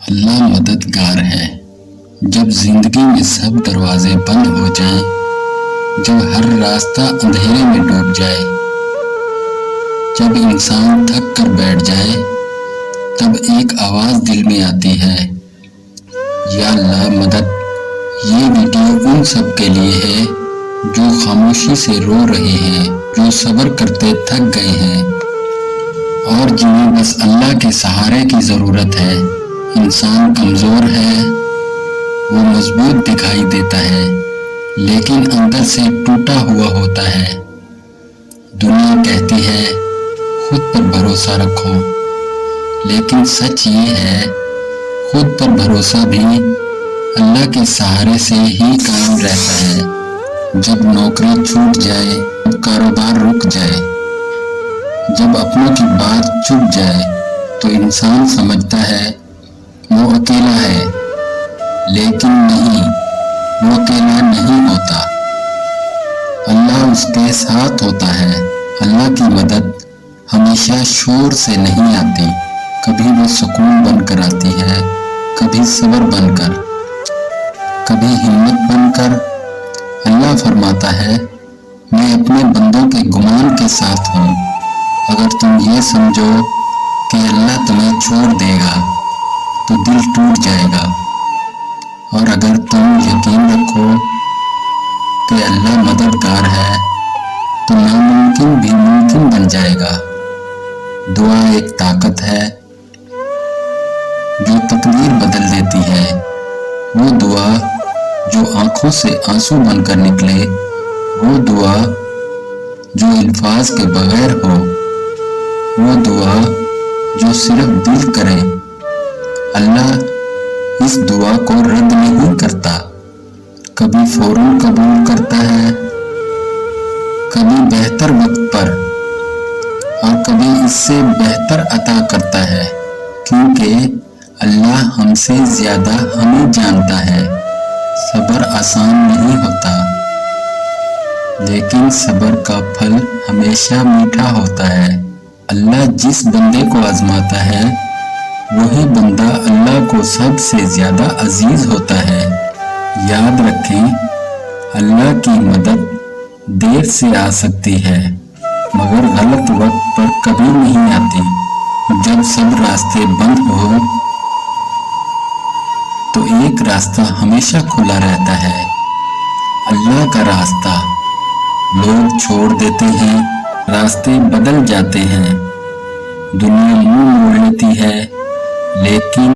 اللہ مددگار ہے۔ جب زندگی میں سب دروازے بند ہو جائیں، جب ہر راستہ اندھیرے میں ڈوب جائے، جب انسان تھک کر بیٹھ جائے، تب ایک آواز دل میں آتی ہے، یا اللہ مدد۔ یہ ویڈیو ان سب کے لیے ہے جو خاموشی سے رو رہے ہیں، جو صبر کرتے تھک گئے ہیں اور جنہیں بس اللہ کے سہارے کی ضرورت ہے۔ انسان کمزور ہے، وہ مضبوط دکھائی دیتا ہے لیکن اندر سے ٹوٹا ہوا ہوتا ہے۔ دنیا کہتی ہے خود پر بھروسہ رکھو، لیکن سچ یہ ہے خود پر بھروسہ بھی اللہ کے سہارے سے ہی قائم رہتا ہے۔ جب نوکری چھوٹ جائے، جب کاروبار رک جائے، جب اپنوں کی بات چپ جائے تو انسان سمجھتا ہے وہ اکیلا ہے، لیکن نہیں، وہ اکیلا نہیں ہوتا، اللہ اس کے ساتھ ہوتا ہے۔ اللہ کی مدد ہمیشہ شور سے نہیں آتی، کبھی وہ سکون بن کر آتی ہے، کبھی صبر بن کر، کبھی ہمت بن کر۔ اللہ فرماتا ہے، میں اپنے بندوں کے گمان کے ساتھ ہوں۔ اگر تم یہ سمجھو کہ اللہ تمہیں چھوڑ دے گا تو دل ٹوٹ جائے گا، اور اگر تم یقین رکھو کہ اللہ مددگار ہے تو ناممکن بھی ممکن بن جائے گا۔ دعا ایک طاقت ہے جو تقدیر بدل دیتی ہے۔ وہ دعا جو آنکھوں سے آنسو بن کر نکلے، وہ دعا جو الفاظ کے بغیر ہو، وہ دعا جو صرف دل کرے۔ اللہ اس دعا کو رد نہیں کرتا، کبھی فوراً قبول کرتا ہے، کبھی بہتر وقت پر، اور کبھی اس سے بہتر عطا کرتا ہے، کیونکہ اللہ ہم سے زیادہ ہمیں جانتا ہے۔ صبر آسان نہیں ہوتا، لیکن صبر کا پھل ہمیشہ میٹھا ہوتا ہے۔ اللہ جس بندے کو آزماتا ہے، وہی بندہ اللہ کو سب سے زیادہ عزیز ہوتا ہے۔ یاد رکھیں، اللہ کی مدد دیر سے آ سکتی ہے، مگر غلط وقت پر کبھی نہیں آتی۔ جب سب راستے بند ہو تو ایک راستہ ہمیشہ کھلا رہتا ہے، اللہ کا راستہ۔ لوگ چھوڑ دیتے ہیں، راستے بدل جاتے ہیں، دنیا منہ موڑ لیتی ہے، لیکن